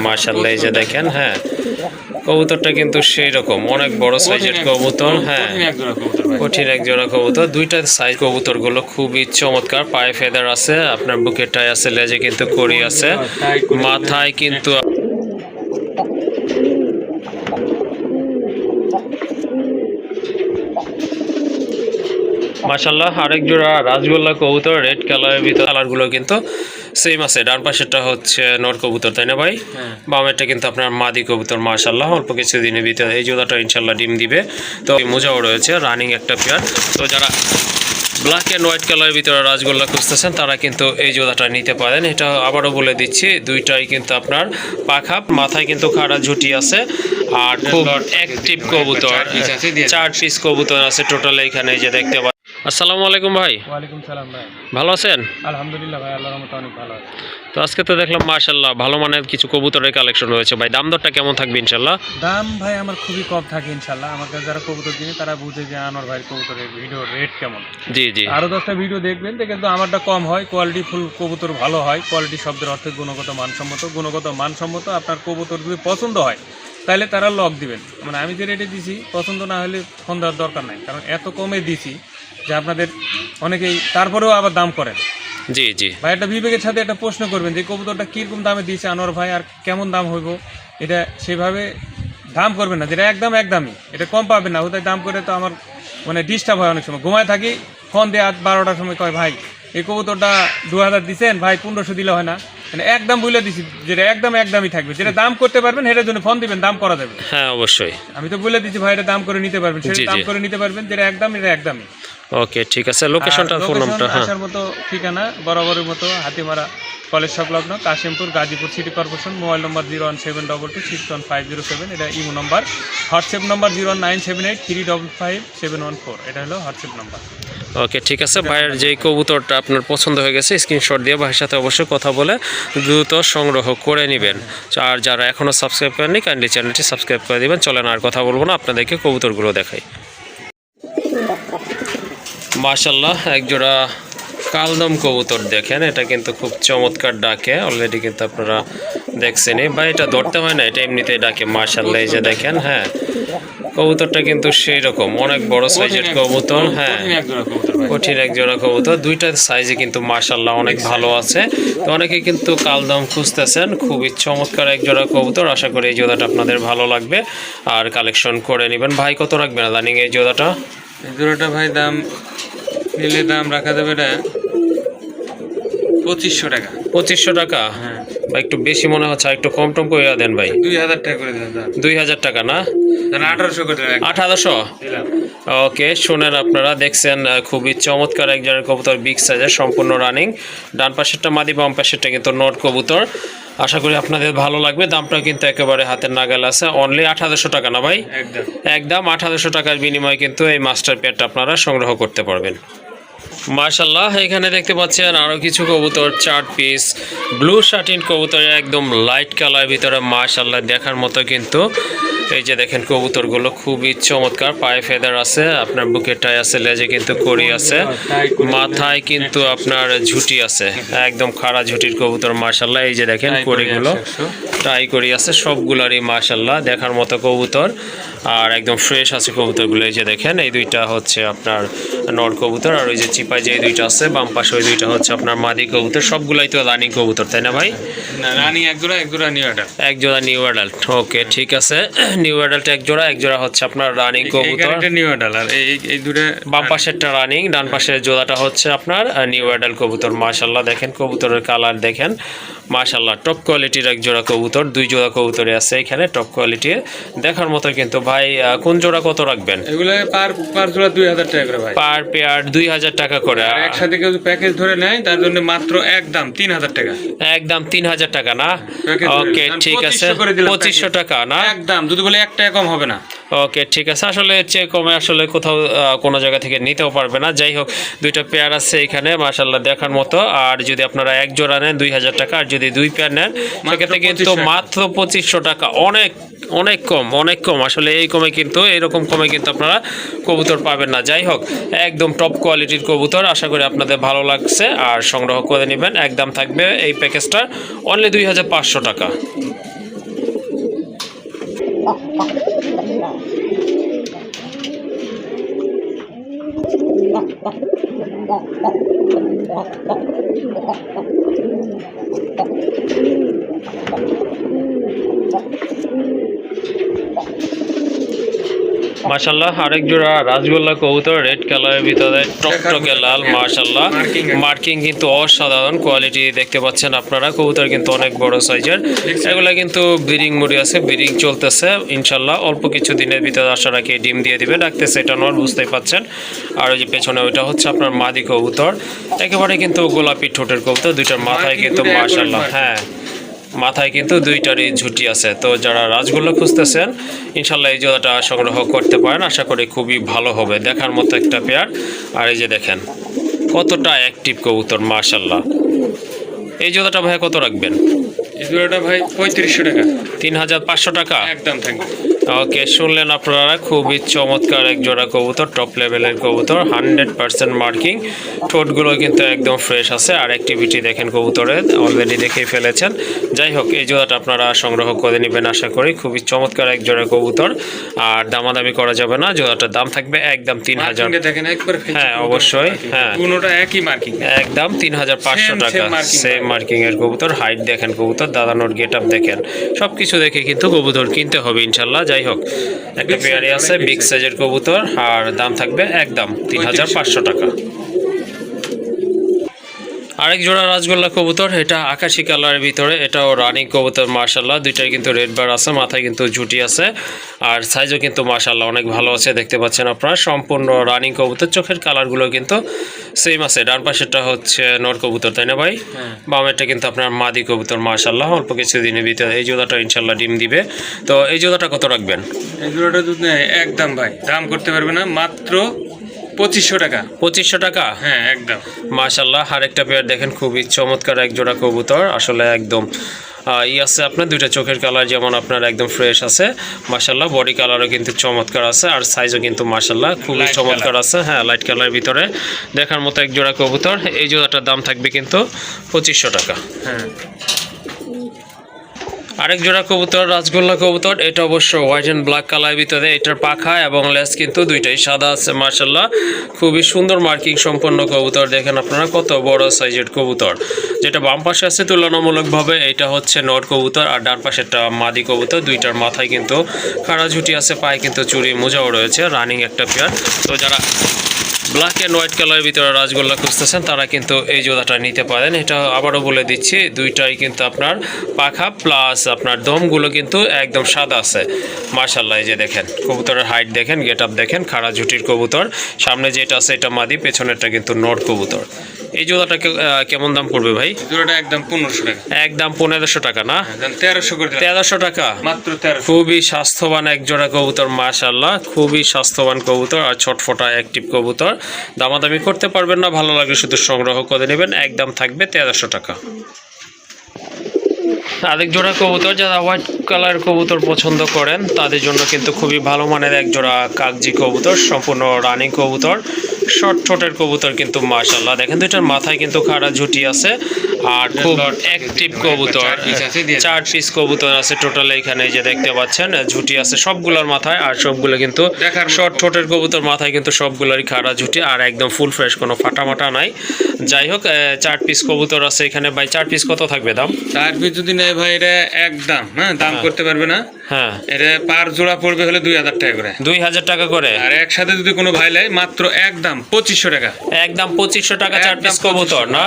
মাশাআল্লাহ এই যে দেখেন, হ্যাঁ কবুতরটা কিন্তু সেই রকম অনেক বড় সাইজের কবুতর। হ্যাঁ কঠিন এক জোড়া কবুতর, দুইটা সাইজ কবুতরগুলো খুবই চমৎকার। পায়ে ফেদার আছে, আপনার বুকের টাই আছে, লেজে কিন্তু কড়ি আছে, মাথায় কিন্তু মাশাআল্লাহ আরেক জোড়া রাজগোল্লা কবুতর রেড কালারের ভিতর। কালারগুলো কিন্তু সেম আছে। ডান পাশেরটা হচ্ছে নর কবুতর, তাই না ভাই? বামেরটা কিন্তু আপনার মাদি কবুতর। মাশাআল্লাহ অল্প কিছু দিনের ভিতরে এই জোড়াটা ইনশাল্লাহ ডিম দিবে। তো মোজাও রয়েছে, রানিং একটা পেয়ার। তো যারা ব্ল্যাক অ্যান্ড হোয়াইট কালারের ভিতরে রাজগোল্লা খুঁজতেছেন তারা কিন্তু এই জোড়াটা নিতে পারেন। এটা আবারও বলে দিচ্ছি, দুইটাই কিন্তু আপনার পাখা, মাথায় কিন্তু খাড়া ঝুটি আছে আর খুব অ্যাক্টিভ কবুতর। 4 পিস কবুতর আছে টোটাল এখানে, যে দেখতে পাচ্ছেন। আসসালামু আলাইকুম ভাই। ওয়ালাইকুম সালাম ভাই। ভালো আছেন? আলহামদুলিল্লাহ ভাই, আল্লাহর রহমতে অনেক ভালো আছে। তো আজকে তো দেখলাম মাশাআল্লাহ ভালো মানের কিছু কবুতরের কালেকশন রয়েছে ভাই। দাম দরটা কেমন থাকবে ইনশাআল্লাহ? দাম ভাই আমার খুবই কম থাকে ইনশাআল্লাহ। আমার কাছে যারা কবুতর কিনে তারা বুঝে যে আনোয়ার ভাইয়ের কবুতরের ভিডিও রেট কেমন। জি জি। আরও 10টা ভিডিও দেখবেন তো, কিন্তু আমারটা কম হয়, কোয়ালিটি ফুল কবুতর ভালো হয়। কোয়ালিটি শব্দের অর্থে গুণগত মানসম্মত। আপনার কবুতর যদি পছন্দ হয় তাহলে তারা লক দিবেন। মানে আমি যে রেটে দিছি, পছন্দ না হলে ফোন দেওয়ার দরকার নাই, কারণ এত কমে দিছি যে আপনাদের অনেকেই তারপরেও আবার দাম করেন। জি জি ভাই একটা বিবেকের সাথে একটা প্রশ্ন করবেন যে কবুতরটা কীরকম দামে দিয়েছে আনোয়ার ভাই আর কেমন দাম হইব, এটা সেভাবে দাম করবেন না যেটা একদমই, এটা কম পাবেন না। ওটাই দাম করে তো আমার মানে ডিস্টার্ব হয়। অনেক সময় ঘুমায় থাকি, ফোন দিয়ে 12টার সময় কয় ভাই এই কবুতরটা 2000 দিচ্ছেন ভাই, 1500 দিলে হয় না। মানে একদম বলে দিছি যেটা একদমই থাকবে, যেটা দাম করতে পারবেন সেটার জন্য ফোন দিবেন, দাম করা যাবে। হ্যাঁ অবশ্যই, আমি তো বলে দিচ্ছি ভাই এটা দাম করে নিতে পারবেন, সেটা দাম করে নিতে পারবেন, যেটা একদমই। ওকে ঠিক আছে। লোকেশনটা, ফোন নাম্বারটা? হ্যাঁ আসার মতো ঠিকানা বরাবরের মতো হাতিমারা কলেজ সংলগ্ন Kashimpur, Gazipur city corporation. Mobile নম্বর 01722615007, এটা ইমো নম্বর। হোয়াটসঅ্যাপ নম্বর 09783555714, এটা হলো হোয়াটসঅ্যাপ নম্বর। ওকে ঠিক আছে। ভাইয়ের যে কবুতরটা আপনার পছন্দ হয়ে গেছে স্ক্রিনশট দিয়ে ভাইয়ের সাথে অবশ্যই কথা বলে দ্রুত সংগ্রহ করে নেবেন। আর যারা এখনও সাবস্ক্রাইব করেননি কাইন্ডলি চ্যানেলটি সাবস্ক্রাইব করে দেবেন। চলেন আর কথা বলবো না, আপনাদেরকে কবুতরগুলো দেখাই। মাশাআল্লাহ একজোড়া কালদম কবুতর দেখেন, এটা কিন্তু খুব চমৎকার ডাকে। অলরেডি কিন্তু আপনারা দেখছেনই ভাই, এটা ধরতে হয় না, এটা এমনিতেই ডাকে। মাশাআল্লাহ এই যে দেখেন, হ্যাঁ কবুতরটা কিন্তু সেই রকম অনেক বড় সাইজের কবুতর। হ্যাঁ কঠিন এক জোড়া কবুতর, দুইটা সাইজে কিন্তু মাশাআল্লাহ অনেক ভালো আছে। তো অনেকে কিন্তু কালদম খুঁজতেছেন, খুবই চমৎকার এক জোড়া কবুতর। আশা করি এই জোড়াটা আপনাদের ভালো লাগবে আর কালেকশন করে নেবেন। ভাই কত রাখবেন রানিং এই জোড়াটা? এই জোড়াটা ভাই দাম নিলে দাম রাখা যাবে এটা 2500 টাকা। 2500 টাকা? হ্যাঁ একটু বেশি মনে হচ্ছে, একটু কম টম করে দেন ভাই। 2000 টাকা করে দেন। 2000 টাকা না, 1800 করে দেন। 1800? ওকে শোনেন, আপনারা দেখছেন খুবই চমৎকার এক জনের কবুতর, বিগ সাইজের, সম্পূর্ণ রানিং। ডান পাশেরটা মাদি, বাম পাশেরটা কিন্তু নট কবুতর। আশা করি আপনাদের ভালো লাগবে। দামটা কিন্তু একেবারে হাতের নাগাল আছে, অনলি 1800 টাকা না ভাই? একদম 1800 টাকার বিনিময়ে কিন্তু এই মাস্টার পেয়ারটা আপনারা সংগ্রহ করতে পারবেন। মাশাআল্লাহ এখানে দেখতে পাচ্ছেন আরও কিছু কবুতর, 4 পিস ব্লু শার্টিন কবুতরের একদম লাইট কালার ভিতরে। মাশাআল্লাহ দেখার মতো কিন্তু এই যে দেখেন কবুতরগুলো খুবই চমৎকার। পায়ে ফেদার আছে, আপনার বুকের টাই আছে, লেজে কিন্তু কড়ি আছে, মাথায় কিন্তু আপনার ঝুটি আছে, একদম খাড়া ঝুটির কবুতর। মাশাআল্লাহ এই যে দেখেন কড়িগুলো, টাই কড়ি আছে, সবগুলারই মাশাআল্লাহ দেখার মতো কবুতর আর একদম ফ্রেশ আছে কবুতরগুলো। এই যে দেখেন এই দুইটা হচ্ছে আপনার নর কবুতর, আর ওই যে চিপায় যে দুইটা আছে বাম পাশে ওই দুইটা হচ্ছে আপনার মাদি কবুতর। সবগুলাই তো রানিং কবুতর, তাই না ভাই? রানিং এক জোড়া নিউ অ্যাডাল্ট। এক জোড়া নিউ অ্যাডাল্ট। ওকে ঠিক আছে, নিউ অ্যাডাল্ট এক জোড়া হচ্ছে আপনার রানিং কবুতর। নিউ অ্যাডাল্ট আর এই দুটো বাম পাশেরটা রানিং, ডান পাশের জোড়াটা হচ্ছে আপনার নিউ অ্যাডাল্ট কবুতর। মাশাআল্লাহ দেখেন কবুতরের কালার দেখেন, মাশাআল্লাহ টপ কোয়ালিটির এক জোড়া কবুতর। 2 জোড়া কবুতরে আছে এখানে টপ কোয়ালিটির দেখার মতো কিন্তু। ভাই কোন জোড়া কত রাখবেন? এগুলো পার জোড়া 2000 টাকা করে ভাই, পার পেয়ার 2000 টাকা করে। একসাথে কেউ প্যাকেজ ধরে নেয় তার জন্য মাত্র একদম 3000 টাকা। একদম 3000 টাকা না? ওকে ঠিক আছে, 2500 টাকা না? একদম, যদি বলে 1 টাকা কম হবে না। ওকে ঠিক আছে, আসলে এর চেয়ে কমে আসলে কোথাও কোনো জায়গা থেকে নিতেও পারবে না। যাই হোক, দুইটা পেয়ার আছে এখানে মাশাআল্লাহ দেখার মতো। আর যদি আপনারা এক জোড়া নেন 2000 টাকা, আর যদি 2 পেয়ার নেন সেক্ষেত্রে কিন্তু মাত্র 2500 টাকা। অনেক কম আসলে। এই কমে কিন্তু, এরকম কমে কিন্তু আপনারা কবুতর পাবেন না। যাই হোক, একদম টপ কোয়ালিটির কবুতর। আশা করি আপনাদের ভালো লাগছে আর সংগ্রহ করে নেবেন। একদম থাকবে এই প্যাকেজটা অনলি 2500 টাকা। মাশাল্লাহ আরেক জোড়া রাজগোল্লা কবুতর রেড কালারের ভিতরে টকটকে লাল মাশাল্লাহ মার্কিং কিন্তু অসাধারণ কোয়ালিটি দেখতে পাচ্ছেন আপনারা কবুতর কিন্তু অনেক বড় সাইজের এগুলা কিন্তু ব্রিডিং মুডে আছে ব্রিডিং চলতেছে ইনশাল্লাহ অল্প কিছু দিনের ভিতরে আশা রাখি ডিম দিয়ে দিবে ডাকতেছে এটা নর বুঝতেই পাচ্ছেন আর ওই যে পেছনে ওইটা হচ্ছে আপনার মাদি কবুতর একেবারে কিন্তু গোলাপি ঠোঁটের কবুতর দুইটার মাথায় কিন্তু মাশাল্লাহ হ্যাঁ মাথায় কিন্তু দুইটারই ঝুটি আছে তো যারা রাজগোল্লা খুঁজতেছেন ইনশাল্লাহ এই জোড়াটা সংগ্রহ করতে পারেন আশা করি খুবই ভালো হবে দেখার মতো একটা পেয়ার আর এই যে দেখেন কতটা অ্যাক্টিভ কবুতর মাশাল্লাহ এই জোড়াটা ভাই কত রাখবেন এই জোড়াটা ভাই 3500 টাকা 3500 টাকা একদম থাকবে ওকে শুনলেন আপনারা খুবই চমৎকার এক জোড়া কবুতর টপ লেভেলের কবুতর 100% মার্কিং ঠোঁটগুলো কিন্তু একদম ফ্রেশ আছে আর অ্যাক্টিভিটি দেখেন কবুতরের অলরেডি দেখেই ফেলেছেন যাই হোক এই জোড়াটা আপনারা সংগ্রহ করে নেবেন আশা করি খুবই চমৎকার এক জোড়া কবুতর আর দামাদামি করা যাবে না জোড়াটার দাম থাকবে একদম 3000 দেখেন একবার হ্যাঁ অবশ্যই হ্যাঁ কোনোটা একই মার্কিং একদম 3500 টাকা সেম মার্কিং এর কবুতর হাইট দেখেন কবুতর দাদানোর গেট আপ দেখেন সবকিছু দেখে কিন্তু কবুতর কিনতে হবে ইনশাল্লাহ যাই হোক একটা পেয়ারে আছে বিগ সাইজের কবুতর আর দাম থাকবে একদম 3500 টাকা আরেক জোড়া রাজগোল্লা কবুতর এটা আকাশি কালারের ভিতরে এটাও রানিং কবুতর মাশাল্লাহ দুইটাই কিন্তু রেড বার আছে মাথায় কিন্তু ঝুটি আছে আর সাইজও কিন্তু মাশাল্লাহ অনেক ভালো আছে দেখতে পাচ্ছেন আপনারা সম্পূর্ণ রানিং কবুতর চোখের কালারগুলো কিন্তু সেম আছে ডান পাশেরটা হচ্ছে নর কবুতর তাই না ভাই বামেরটা কিন্তু আপনার মাদি কবুতর মাশাল্লাহ অল্প কিছু দিনের ভিতরে এই জোড়াটা ইনশাল্লাহ ডিম দিবে তো এই জোড়াটা কত রাখবেন এই জোড়াটা দুধ নেয় একদম ভাই দাম করতে পারবে না মাত্র 2500 টাকা 2500 টাকা হ্যাঁ একদম মাশাল্লাহ আরেকটা পেয়ার দেখেন খুবই চমৎকার এক জোড়া কবুতর আসলে একদম আছে আপনার দুইটা চোখের কালার যেমন আপনার একদম ফ্রেশ আছে মাশাল্লাহ বডি কালারও কিন্তু চমৎকার আছে আর সাইজও কিন্তু মাশাল্লাহ খুবই চমৎকার আছে হ্যাঁ লাইট কালারের ভিতরে দেখার মতো এক জোড়া কবুতর এই জোড়াটার দাম থাকবে কিন্তু 2500 টাকা হ্যাঁ আরেক জোড়া কবুতর রাজগোল্লা কবুতর এটা অবশ্য হোয়াইট অ্যান্ড ব্ল্যাক কালারের ভিতরে এটার পাখা এবং লেজ কিন্তু দুইটাই সাদা আছে মাশাল্লাহ খুবই সুন্দর মার্কিং সম্পন্ন কবুতর দেখেন আপনারা কত বড় সাইজের কবুতর যেটা বাম পাশে আছে তুলনামূলকভাবে এটা হচ্ছে নর কবুতর আর ডান পাশেরটা মাদি কবুতর দুইটার মাথায় কিন্তু খাড়া ঝুটি আছে পায়ে কিন্তু চুড়ি মোজাও রয়েছে রানিং একটা পেয়ার তো যারা ব্ল্যাক অ্যান্ড হোয়াইট কালারের ভিতরে রাজগোল্লা খুঁজতেছেন তারা কিন্তু এই জোড়াটা নিতে পারেন এটা আবারও বলে দিচ্ছি দুইটাই কিন্তু আপনার পাখা প্লাস আপনার দমগুলো কিন্তু একদম সাদা আছে মাশাল্লাহ এই যে দেখেন কবুতরের হাইট দেখেন গেট আপ দেখেন খাড়া ঝুটির কবুতর সামনে যেটা আছে এটা মাদি পেছনেরটা কিন্তু নর কবুতর এই জোড়াটা কেমন দাম পড়বে ভাই জোড়াটা একদম 1500 টাকা একদম 1500 টাকা না 1300 করে 1300 টাকা মাত্র 1300 খুবই স্বাস্থ্যবান এক জোড়া কবুতর মাশাল্লাহ খুবই স্বাস্থ্যবান কবুতর আর ছটফটা অ্যাক্টিভ কবুতর দামাদামি করতে পারবেন না ভালো লাগলে শুধু সংগ্রহ করে নেবেন একদম থাকবে 1300 টাকা আরেক জোড়া কবুতর যারা হোয়াইট কালার কবুতর পছন্দ করেন তাদের জন্য কিন্তু খুবই ভালো মানের এক জোড়া কাগজি কবুতর সম্পূর্ণ রানিং কবুতর শর্ট ঠোঁটের কবুতর কিন্তু মাশাল্লাহ দেখেন দুইটার মাথায় কিন্তু খাড়া ঝুটি আছে আর খুব অ্যাক্টিভ কবুতর 4 পিস কবুতর আছে টোটাল এখানে যে দেখতে পাচ্ছেন ঝুটি আছে সবগুলোর মাথায় আর সবগুলো কিন্তু শর্ট ঠোঁটের কবুতর মাথায় কিন্তু সবগুলোরই খাড়া ঝুটি আর একদম ফুল ফ্রেশ কোনো ফাটামাটা নাই যাই হোক 4 পিস কবুতর আছে এখানে ভাই 4 পিস কত থাকবে দাম 4 পিস যদি নেয় ভাই এটা একদম হ্যাঁ দাম করতে পারবে না হ্যাঁ এটা পার জোড়া পড়বে হলে 2000 টাকা করে 2000 টাকা করে আর একসাথে যদি কোনো ভাই নেয় মাত্র একদম 2500 টাকা একদম 2500 টাকা 4 পিস কবুতর না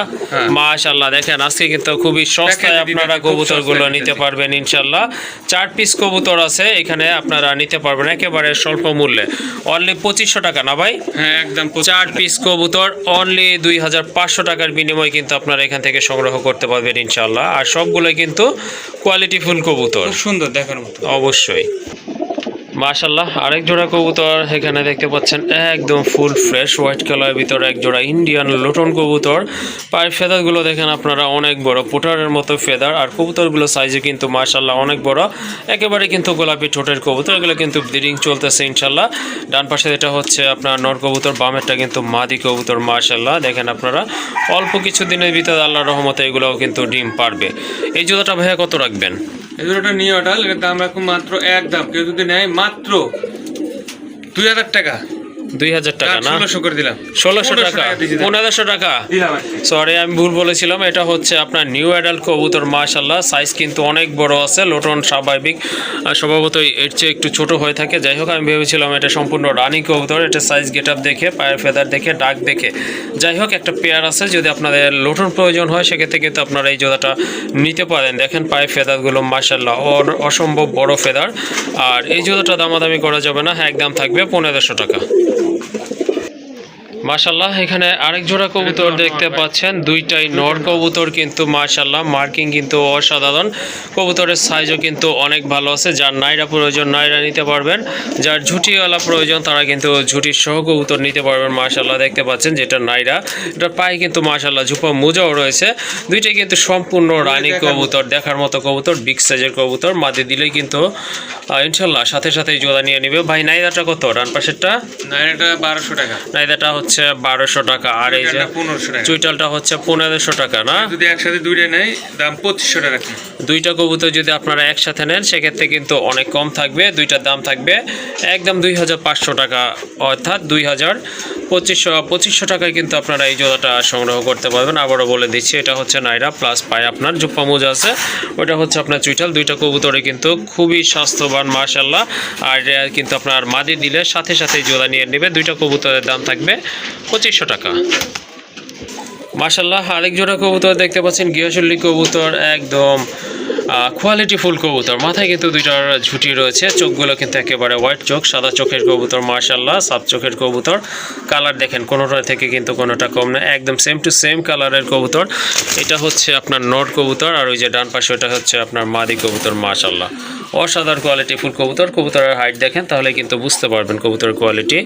মাশাআল্লাহ দেখেন আজকে কিন্তু খুবই সস্তায় আপনারা কবুতরগুলো নিতে পারবেন ইনশাআল্লাহ 4 পিস কবুতর আছে এখানে আপনারা নিতে পারবেন একেবারে স্বল্প মূল্যে অনলি 2500 টাকা না ভাই হ্যাঁ একদম 4 পিস কবুতর অনলি 2500 টাকার বিনিময়ে কিন্তু আপনারা এখান থেকে সংগ্রহ করতে পারবেন ইনশাআল্লাহ আর সবগুলোই কিন্তু কোয়ালিটিফুল কবুতর খুব সুন্দর দেখার মতো অবশ্যই মাশাল্লাহ আরেক জোড়া কবুতর এখানে দেখতে পাচ্ছেন একদম ফুল ফ্রেশ হোয়াইট কালারের ভিতরে এক জোড়া ইন্ডিয়ান লোটন কবুতর পায়ের ফেদারগুলো দেখেন আপনারা অনেক বড় পুটারের মতো ফেদার আর কবুতরগুলো সাইজে কিন্তু মাশাল্লাহ অনেক বড় একেবারে কিন্তু গোলাপি ঠোঁটের কবুতর এগুলো কিন্তু ব্রিডিং চলতেছে ইনশাল্লাহ ডান পাশে এটা হচ্ছে আপনার নর কবুতর বামেরটা কিন্তু মাদি কবুতর মাশাল্লাহ দেখেন আপনারা অল্প কিছু দিনের ভিতরে আল্লাহর রহমতে এগুলোও কিন্তু ডিম পারবে এই জোড়াটা ভাইয়া কত রাখবেন এই জোড়াটা নিয়ে ওঠাল, এর দাম রাখুন মাত্র একদম, কেউ যদি নেয় মাত্র 2000 টাকা। 2000 টাকা না, 1600 করে দিলাম। 1600 টাকা, 1500 টাকা। সরি আমি ভুল বলেছিলাম, এটা হচ্ছে আপনার নিউ অ্যাডাল্ট কবুতর। মাশাআল্লাহ সাইজ কিন্তু অনেক বড় আছে। লোটন স্বাভাবিক স্বভাবতই এর চেয়ে একটু ছোট হয়ে থাকে। যাই হোক, আমি ভেবেছিলাম এটা সম্পূর্ণ রানিং কবুতর। এটা সাইজ গেট আপ দেখে, পায়ের ফেদার দেখে, ডাক দেখে, যাই হোক একটা পেয়ার আছে। যদি আপনাদের লোটন প্রয়োজন হয় সেক্ষেত্রে কিন্তু আপনারা এই জোড়াটা নিতে পারেন। দেখেন পায়ের ফেদারগুলো মাশাআল্লাহ অসম্ভব বড় ফেদার। আর এই জোড়াটা দামাদামি করা যাবে না, হ্যাঁ একদম থাকবে 1500 টাকা। মাশাআল্লাহ এখানে আরেক জোড়া কবুতর দেখতে পাচ্ছেন, দুইটাই নর কবুতর কিন্তু মাশাআল্লাহ মার্কিং কিন্তু অসাধারণ। কবুতরের সাইজও কিন্তু অনেক ভালো আছে। যার নাইরা প্রয়োজন নাইরা নিতে পারবেন, যার ঝুটিওয়ালা প্রয়োজন তারা কিন্তু ঝুটির সহ কবুতর নিতে পারবেন। মাশাআল্লাহ দেখতে পাচ্ছেন যেটা নাইরা, এটার পায়ে কিন্তু মাশাআল্লাহ ঝুপা মোজাও রয়েছে। দুইটাই কিন্তু সম্পূর্ণ রানী কবুতর, দেখার মতো কবুতর, বিগ সাইজের কবুতর। মাদি দিলেই কিন্তু ইনশাল্লাহ সাথে সাথেই জোড়া নিয়ে নেবে। ভাই নাইদাটা কত? ডান পাশেরটা নাইরাটা 1200 টাকা। নাইদাটা হচ্ছে 1200 টাকা, আর এই যে 1500 টাকা। চুইটালটা হচ্ছে 1500 টাকা না। যদি একসাথে দুইটা নেয় দাম 2500 টাকা। দুইটা কবুতর যদি আপনারা একসাথে নেন সেক্ষেত্রে কিন্তু অনেক কম থাকবে। দুইটার দাম থাকবে একদম 2500 টাকা, অর্থাৎ 2500 টাকায় কিন্তু আপনারা এই জোড়াটা সংগ্রহ করতে পারবেন। আবারও বলে দিচ্ছি, এটা হচ্ছে নাইরা প্লাস পায়ে আপনার জুপ্পা মোজা আছে, ওটা হচ্ছে আপনার চুইটাল। দুইটা কবুতরে কিন্তু খুবই স্বাস্থ্যবান মাশাআল্লাহ। আর কিন্তু আপনার মাদি দিলে সাথে সাথেই জোড়া নিয়ে নেবে। দুইটা কবুতরের দাম থাকবে 2500 টাকা। মাশাআল্লাহ আরেক জোড়া কবুতর দেখতে পাচ্ছেন, গৃহশল্যী কবুতর, একদম কোয়ালিটি ফুল কবুতর। মাথায় কিন্তু দুইটার ঝুটি রয়েছে, চোখগুলো কিন্তু একেবারে হোয়াইট চোখ, সাদা চোখের কবুতর মাশাআল্লাহ, সাত চোখের কবুতর। কালার দেখেন কোনোটা থেকে কিন্তু কোনোটা কম না, একদম সেম টু সেম কালারের কবুতর। এটা হচ্ছে আপনার নর কবুতর, আর ওই যে ডান পাশে ওটা হচ্ছে আপনার মাদি কবুতর। মাশাআল্লাহ অসাধারণ কোয়ালিটি ফুল কবুতর। কবুতরের হাইট দেখেন তাহলে কিন্তু বুঝতে পারবেন কবুতরের কোয়ালিটি।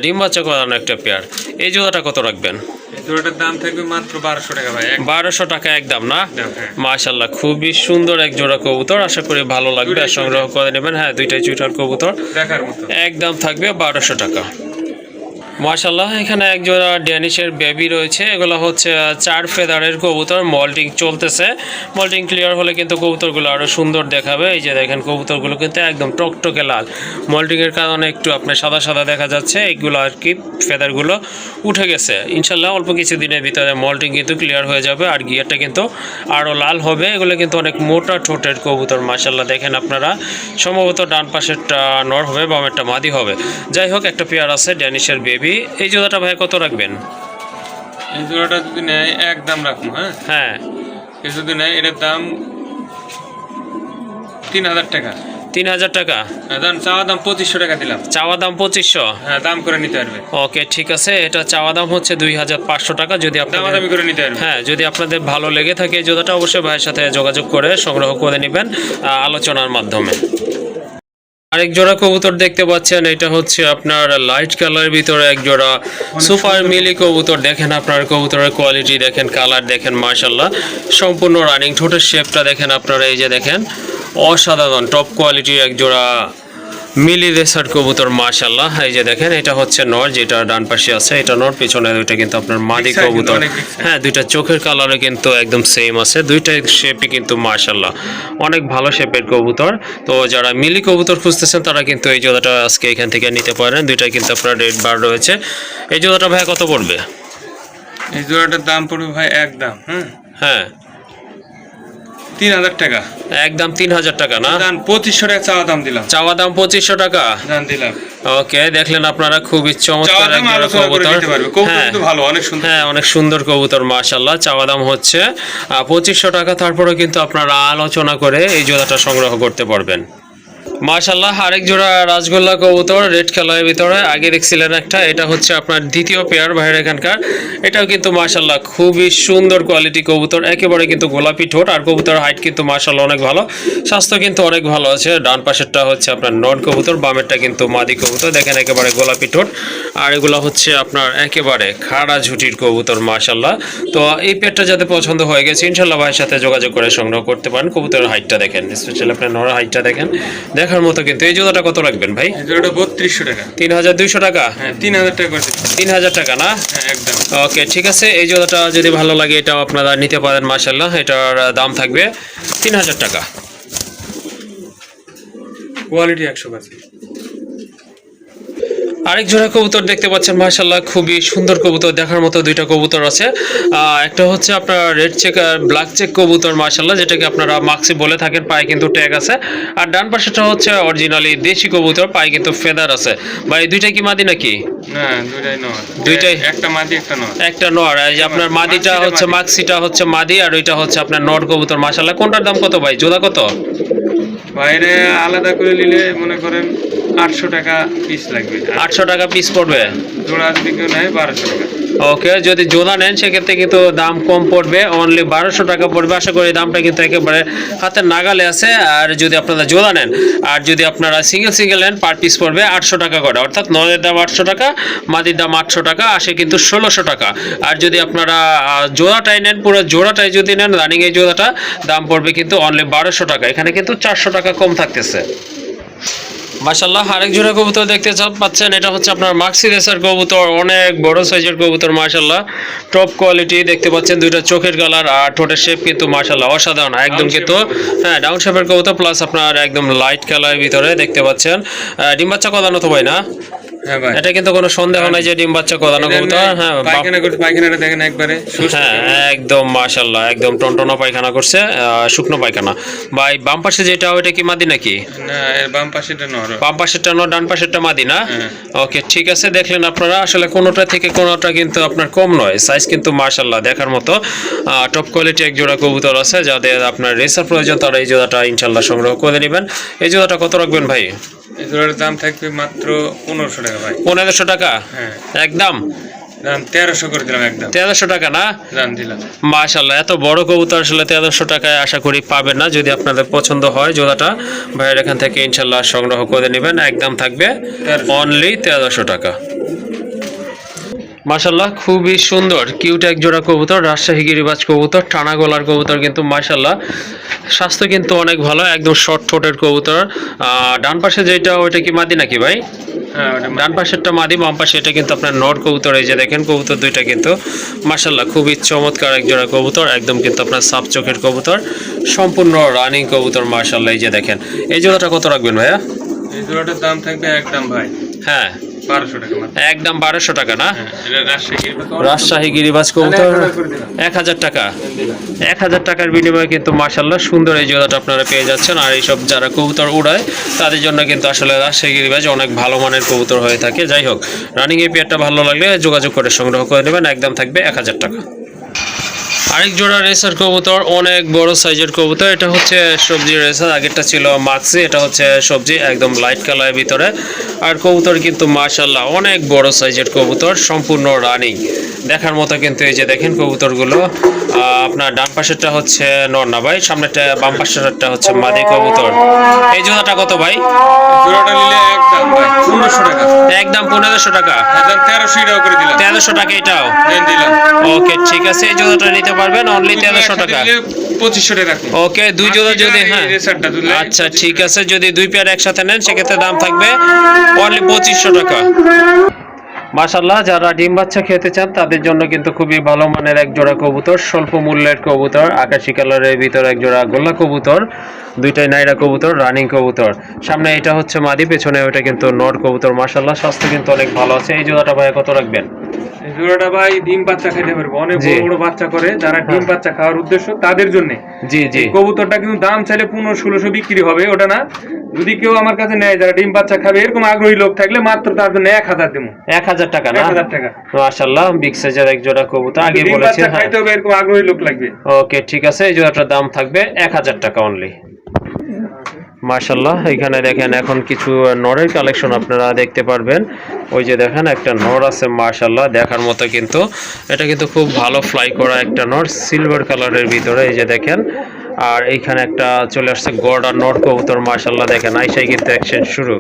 ডিম বাচ্চা করানো একটা পেয়ার। এই জোড়াটা কত রাখবেন? জোড়াটার দাম থাকবে মাত্র 1200 টাকা ভাই। 1200 টাকা একদম না? হ্যাঁ। মাশাআল্লাহ খুবই সুন্দর এক জোড়া কবুতর, আশা করি ভালো লাগবে, আর সংগ্রহ করে নেবেন। হ্যাঁ দুইটাই চুইটার কবুতর, দেখার মতো। একদম থাকবে 1200 টাকা। মাশাআল্লাহ এখানে এক জোড়া ড্যানিশের বেবি রয়েছে। এগুলো হচ্ছে 4 ফেদারের কবুতর, মল্টিং চলতেছে। মল্টিং ক্লিয়ার হলে কিন্তু কবুতরগুলো আরও সুন্দর দেখাবে। এই যে দেখেন কবুতরগুলো কিন্তু একদম টকটকে লাল, মল্টিংয়ের কারণে একটু আপনার সাদা সাদা দেখা যাচ্ছে। এইগুলো আর কি ফেদারগুলো উঠে গেছে। ইনশাল্লাহ অল্প কিছু দিনের ভিতরে মল্টিং কিন্তু ক্লিয়ার হয়ে যাবে, আর গিয়ারটা কিন্তু আরও লাল হবে। এগুলো কিন্তু অনেক মোটা ঠোঁটের কবুতর মাশাআল্লাহ। দেখেন আপনারা সম্ভবত ডান পাশেরটা নর হবে, বামেরটা মাদি হবে। যাই হোক একটা পেয়ার আছে ড্যানিশের বেবি। এই জোড়াটা ভাই কত রাখবেন? এই জোড়াটা যদি নেয় একদম রাখুন। হ্যাঁ কেউ যদি নেয় এটার দাম 3000 টাকা। 3000 টাকা? চাওয়া দাম 2500 টাকা দিলাম। চাওয়া দাম 2500? হ্যাঁ দাম করে নিতে পারবে। ওকে ঠিক আছে, এটা চাওয়া দাম হচ্ছে 2500 টাকা। যদি আপনাদের দামি করে নিতে পারবে, হ্যাঁ যদি আপনাদের ভালো লেগে থাকে এই জোড়াটা অবশ্যই ভাইয়ের সাথে যোগাযোগ করে সংগ্রহ করে নেবেন আলোচনার মাধ্যমে। আরেক জোড়া কবুতর দেখতে পাচ্ছেন, এটা হচ্ছে আপনার লাইট কালারের ভিতরে এক জোড়া সুপার মিলি কবুতর। দেখেন আপনার কবুতরের কোয়ালিটি দেখেন, কালার দেখেন মাশাআল্লাহ, সম্পূর্ণ রানিং। ঠোঁটের শেপটা দেখেন আপনারা, এই যে দেখেন অসাধারণ টপ কোয়ালিটির এক জোড়া মিলি রেসার কবুতর মাশাআল্লাহ। এই যে দেখেন এটা হচ্ছে নর, যেটা ডান পাশে আছে এটা নর, পিছনে দুইটা কিন্তু আপনার মাদি কবুতর। হ্যাঁ দুইটা চোখের কালারে কিন্তু একদম সেম আছে, দুইটাই শেপই কিন্তু মাশাআল্লাহ অনেক ভালো শেপের কবুতর। তো যারা মিলি কবুতর খুঁজতেছেন তারা কিন্তু এই জোড়াটা আজকে এখান থেকে নিতে পারেন। দুইটাই কিন্তু আপনার রেড বার রয়েছে। এই জোড়াটা ভাই কত পড়বে? এই জোড়াটার দাম পড়বে ভাই একদম হ্যাঁ 3000 টাকা। একদম 3000 টাকা না? 2500 টাকা চাওয়া দাম দিলাম। চাওয়া দাম 2500 টাকা দিলাম। ওকে দেখলেন আপনারা, খুবই চমৎকার কবুতর। হ্যাঁ অনেক সুন্দর কবুতর মাশাআল্লাহ। চাওয়া দাম হচ্ছে 2500 টাকা, তারপরে কিন্তু আপনারা আলোচনা করে এই জোড়াটা সংগ্রহ করতে পারবেন। মাশাআল্লাহ আরেক জোড়া রাজগোল্লা কবুতর রেড কালারের ভিতরে, আগে দেখছিলেন একটা, এটা হচ্ছে আপনার দ্বিতীয় পেয়ার ভাইয়ের এখানকার। এটাও কিন্তু মাশাআল্লাহ খুবই সুন্দর কোয়ালিটি কবুতর, একেবারে কিন্তু গোলাপি ঠোঁট, আর কবুতর হাইট কিন্তু মাশাআল্লাহ অনেক ভালো, স্বাস্থ্য কিন্তু অনেক ভালো আছে। ডান পাশেরটা হচ্ছে আপনার নর কবুতর, বামেরটা কিন্তু মাদি কবুতর। দেখেন একেবারে গোলাপি ঠোঁট, আর এগুলো হচ্ছে আপনার একেবারে খাড়া ঝুটির কবুতর মাশাআল্লাহ। তো এই পেয়ারটা যাতে পছন্দ হয়ে গেছে ইনশাআল্লাহ ভাইয়ের সাথে যোগাযোগ করে সংগ্রহ করতে পারেন। কবুতরের হাইটটা দেখেন, স্পেশালি আপনার নর হাইটটা দেখেন, দেখার মতো কিন্তু। এই জোড়াটা কত রাখবেন ভাই? এই জোড়াটা 3200 টাকা। 3200 টাকা? হ্যাঁ 3000 টাকা করে। 3000 টাকা না? হ্যাঁ একদম। ওকে ঠিক আছে, এই জোড়াটা যদি ভালো লাগে এটাও আপনারা নিতে পারেন মাশাআল্লাহ। এটার দাম থাকবে 3000 টাকা। কোয়ালিটি 100%। আরেক জোড়া কবুতর দেখতে পাচ্ছেন মাশাআল্লাহ, খুবই সুন্দর কবুতর, দেখার মতো দুইটা কবুতর আছে। একটা হচ্ছে আপনার রেড চেক আর ব্ল্যাক চেক কবুতর মাশাআল্লাহ, যেটাকে আপনারা মাক্সি বলে থাকেন, পায়ে কিন্তু ট্যাগ আছে। আর ডান পাশেটা হচ্ছে অরিজিনালি দেশি কবুতর, পায়ে কিন্তু ফেদার আছে। ভাই দুইটা কি মাদি নাকি? না, দুইটাই নর। দুইটাই একটা মাদি একটা নর। একটা নর। এই যে আপনার মাদিটা হচ্ছে মাক্সিটা হচ্ছে মাদি, আর ওইটা হচ্ছে আপনার নর কবুতর মাশাআল্লাহ। কোনটার দাম কত ভাই? জোড়া কত? বাইরে আলাদা করে নিলে মনে করেন 800 টাকা পিস লাগবে। 800 টাকা পিস পড়বে। জোড়া যদি কেউ নেয় 1200 টাকা। ওকে, যদি জোড়া নেন সেক্ষেত্রে কিন্তু দাম কম পড়বে, অনলি 1200 টাকা পড়বে। আশা করি দামটা কিন্তু একেবারে হাতের নাগালে আছে। আর যদি আপনারা জোড়া নেন, আর যদি আপনারা সিঙ্গেল নেন, পার পিস পড়বে 800 টাকা করে, অর্থাৎ নরের দাম 800 টাকা, মাদির দাম 800 টাকা, আসে কিন্তু 1600 টাকা। আর যদি আপনারা জোড়াটাই নেন, পুরো জোড়াটাই যদি নেন, রানিং এই জোড়াটা দাম পড়বে কিন্তু অনলি 1200 টাকা। এখানে কিন্তু 400 টাকা কম থাকতেছে। মাশাআল্লাহ, আরেক জোড়া কবুতর দেখতে পাচ্ছেন, এটা হচ্ছে আপনার মাক্সি রেসার কবুতর, অনেক বড় সাইজের কবুতর মাশাআল্লাহ, টপ কোয়ালিটি দেখতে পাচ্ছেন। দুইটা চোখের কালার আর ঠোঁটের শেপ কিন্তু মাশাআল্লাহ অসাধারণ, একদম কিন্তু হ্যাঁ ডাউন শেপের কবুতর, প্লাস আপনার একদম লাইট কালারের ভিতরে দেখতে পাচ্ছেন। ডিম বাচ্চা কদানো তো ভাই না? হ্যাঁ ভাই, এটা কিন্তু কোনো সন্দেহ নাই যে ডিম বাচ্চা কদানো কবুতর। হ্যাঁ, পায়খানা করতে, পায়খানাটা দেখেন একবারে সুস্থ। হ্যাঁ একদম মাশাআল্লাহ, একদম টনটনা পায়খানা করছে, শুকনো পায়খানা। ভাই বাম পাশে যেটা, ওইটা কি মাদি নাকি? না, এর বাম পাশেটা নর। বাম পাশেরটা নর, ডান পাশেরটা মাদি না? হ্যাঁ। ওকে, ঠিক আছে। দেখলেন আপনারা, আসলে কোনোটা থেকে কোনোটা কিন্তু আপনার কম নয়, সাইজ কিন্তু মাশাআল্লাহ দেখার মতো। টপ কোয়ালিটি এক জোড়া কবুতর আছে, যাদের আপনার রেসার প্রয়োজন তারা এই জোড়াটা ইনশাআল্লাহ সংগ্রহ করে নেবেন। এই জোড়াটা কত রাখবেন ভাই? এই জোড়ার দাম থাকবে মাত্র 1500 টাকা ভাই। 1500 টাকা? হ্যাঁ, একদম দাম 1300 করে দিলাম একদম। 1300 টাকা না? দাম দিলাম। মাশাআল্লাহ, এত বড় কবুতর আসলে 1300 টাকায় আশা করি পাবেন না। যদি আপনাদের পছন্দ হয় জোড়াটা, ভাইয়ের এখান থেকে ইনশাআল্লাহ সংগ্রহ করে নেবেন। একদম থাকবে অনলি 1300 টাকা। মাশাআল্লাহ, খুবই সুন্দর কিউট এক জোড়া কবুতর, রাজশাহী গিরিবাজ কবুতর, টানা গলার কবুতর কিন্তু মাশাআল্লাহ, স্বাস্থ্য কিন্তু অনেক ভালো, একদম শর্ট ঠোঁটের কবুতর। ডান পাশে যেটা, ওইটা কি মাদি নাকি ভাই? হ্যাঁ, ওটা ডান পাশেরটা মাদি, বাম পাশে এটা কিন্তু আপনার নর কবুতর। এই যে দেখেন কবুতর দুইটা কিন্তু মাশাআল্লাহ খুবই চমৎকার এক জোড়া কবুতর, একদম কিন্তু আপনার সাপ চোখের কবুতর, সম্পূর্ণ রানিং কবুতর মাশাআল্লাহ। এই যে দেখেন, এই জোড়াটা কত রাখবেন ভাইয়া? এই জোড়াটার দাম থাকবে একদম ভাই হ্যাঁ 1200 টাকা মাত্র। একদম 1200 টাকা না? হ্যাঁ, এটা রাজশাহী গিরিবাজ কবুতর 1000 টাকা। 1000 টাকার বিনিময়ে কিন্তু মাশাআল্লাহ সুন্দর এই জোড়াটা আপনারা পেয়ে যাচ্ছেন। আর এইসব যারা কবুতর উড়ায় তাদের জন্য কিন্তু আসলে রাজশাহী গিরিবাজ অনেক ভালো মানের কবুতর হয়ে থাকে। যাই হোক, রানিং এই পেয়ারটা ভালো লাগলে যোগাযোগ করে সংগ্রহ করে নেবেন, একদম থাকবে 1000 টাকা। আরেক জোড়া রেসার কবুতর, অনেক বড় সাইজের কবুতর, এটা হচ্ছে সবজি রেসার, আগেরটা ছিল মাক্সি, এটা হচ্ছে সবজি, একদম লাইট কালারের ভিতরে। আর কবুতর কিন্তু মাশাআল্লাহ অনেক বড় সাইজের কবুতর, সম্পূর্ণ রানিং দেখার মতো কিন্তু। এই যে দেখেন কবুতরগুলো, আপনার ডান পাশেরটা হচ্ছে নর না ভাই, সামনেরটা বাম পাশেরটা হচ্ছে মাদি কবুতর। এই জোড়াটা কত ভাই? জোড়াটা নিলে একদম ভাই 1500 টাকা। একদম 1500 টাকা। একদম 1300 টাকা করে দিলাম। 1300 টাকা এটাও? দেন দিলাম। ওকে, ঠিক আছে, এই জোড়াটা নিতে পারবেন অনলি 1300 টাকা। 2500 টাকা রাখুন। ওকে, দুই জোড়া যদি, হ্যাঁ আচ্ছা ঠিক আছে, যদি দুই পেয়ার একসাথে নেন সেক্ষেত্রে দাম থাকবে অনলি 2500 টাকা। মাশাআল্লাহ, যারা ডিম বাচ্চা খেতে চান তাদের জন্য কিন্তু খুবই ভালো মানের এক জোড়া কবুতর, স্বল্প মূল্যের কবুতর, আকাশি কালারের ভিতরে এক জোড়া গোল্লা কবুতর, দুইটাই নাইরা কবুতর, রানিং কবুতর। সামনে এটা হচ্ছে মাদি, পেছনে ওইটা কিন্তু নর কবুতর। মাশাআল্লাহ, স্বাস্থ্য কিন্তু অনেক ভালো আছে। এই জোড়াটা ভাই কত রাখবেন? এই জোড়াটা ভাই ডিম বাচ্চা খেতে পারবে, অনেক বড় বড় বাচ্চা করে, যারা ডিম বাচ্চা খাওয়ার উদ্দেশ্য তাদের জন্য। জি জি, কবুতরটা কিন্তু দাম চাইলে 1500-1600 বিক্রি হবে, ওটা না। যদি কেউ আমার কাছে নেয় যারা ডিম বাচ্চা খাবে, এরকম আগ্রহী লোক থাকলে মাত্র তার জন্য 1000 দেবো। 1000 টাকা না? 1000 টাকা। মাশাআল্লাহ, বিগ সাইজের এক জোড়া কবুতর, আগে ডিম বলেছি। বাচ্চা খাইতে হবে, এরকম আগ্রহী লোক লাগবে। ওকে, ঠিক আছে, এই জোড়াটার দাম থাকবে 1000 টাকা অনলি। মাশাআল্লাহ, এখানে দেখেন এখন কিছু নরের কালেকশন আপনারা দেখতে পারবেন। ওই যে দেখেন একটা নর আছে মাশাআল্লাহ দেখার মতো, কিন্তু এটা কিন্তু খুব ভালো ফ্লাই করা একটা নর, সিলভার কালারের ভিতরে। এই যে দেখেন, আর এইখানে একটা চলে আসছে গড়া নর কবুতর মাশাআল্লাহ, দেখেন আইসাই কিন্তু অ্যাকশন শুরু,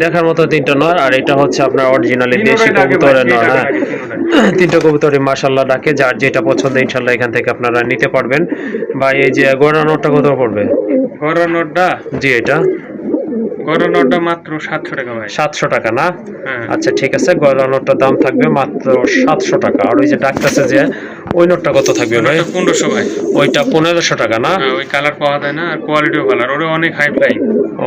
দেখার মতো তিনটা নর। আর এটা হচ্ছে আপনার অরিজিনালি দেশি কবুতরের নর। হ্যাঁ, তিনটা কবুতরই মাশাআল্লাহ ডাকে, যার যেটা পছন্দ ইনশাআল্লাহ এখান থেকে আপনারা নিতে পারবেন। ভাই এই যে গড়া নরটা কত পড়বে? গড়া নরটা, জি এটা গড়া নরটা মাত্র 700 টাকা ভাই। 700 টাকা না? হ্যাঁ। আচ্ছা ঠিক আছে, গড়া নোটটার দাম থাকবে মাত্র 700 টাকা। আর ওই যে ডাকতেছে যে ওই নোটটা কত থাকবে ভাই? 1500 ভাই। ওইটা 1500 টাকা না? ওই কালার পাওয়া যায় না, আর কোয়ালিটিও ভালো, আর ওটা অনেক হাই ফ্লাই।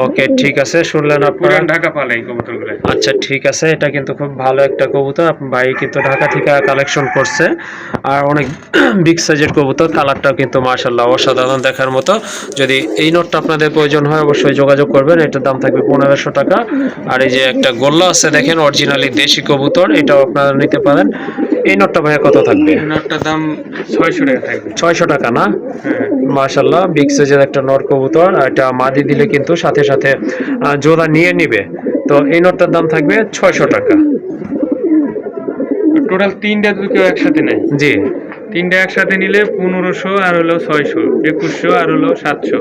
ওকে, ঠিক আছে, শুনলেন আপনারা। পুরান ঢাকা পালে এই কবুতরগুলো। আচ্ছা, ঠিক আছে, এটা কিন্তু খুব ভালো একটা কবুতর। ভাই কিন্তু ঢাকা থেকে কালেকশন করছে, আর অনেক বিগ সাইজের কবুতর। কালারটাও কিন্তু মাশাআল্লাহ অসাধারণ দেখার মতো। যদি এই নোটটা আপনাদের প্রয়োজন হয় অবশ্যই যোগাযোগ করবেন। এটার দাম থাকবে 1500 টাকা। আর এই যে একটা গোল্লা আছে দেখেন, অরিজিনালি দেশি কবুতর, এটাও আপনারা নিতে পারেন। এই নোটটা ভাইয়া কত থাকবে? নোটটার দাম 600 টাকা থাকবে। 600 টাকা না? হ্যাঁ। মাশাআল্লাহ, বিগ সাইজের একটা নর কবুতর। আর এটা মাদি দিলে কিন্তু সাথে সাথে জোড়া নিয়ে নিবে। তো এই নোটটার দাম থাকবে 600 টাকা। টোটাল 3টা যদি কেউ একসাথে নেয়, জি, 3টা একসাথে নিলে 1500 আর হলো 600, 2100 আর হলো 700,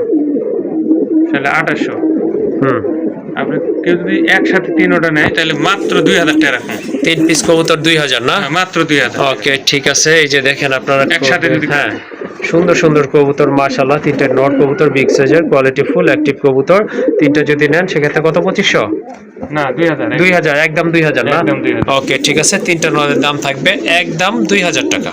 তাহলে 2800। হুম। আপনি কেউ যদি একসাথে 3ওটা নেয় তাহলে মাত্র 2000 টাকা রাখুন। 3 পিস কবুতর 2000 না? হ্যাঁ, মাত্র 2000। ওকে, ঠিক আছে। এই যে দেখেন আপনারা একসাথে যদি হ্যাঁ, সুন্দর সুন্দর কবুতর মাশাআল্লাহ। 3টে নর কবুতর, বিগ সাইজের, কোয়ালিটি ফুল অ্যাক্টিভ কবুতর। 3টে যদি নেন সেক্ষেত্রে কত? 2500? না, 2000। 2000, একদম 2000 না? একদম 2000। ওকে, ঠিক আছে, 3টা নরের দাম থাকবে একদম 2000 টাকা।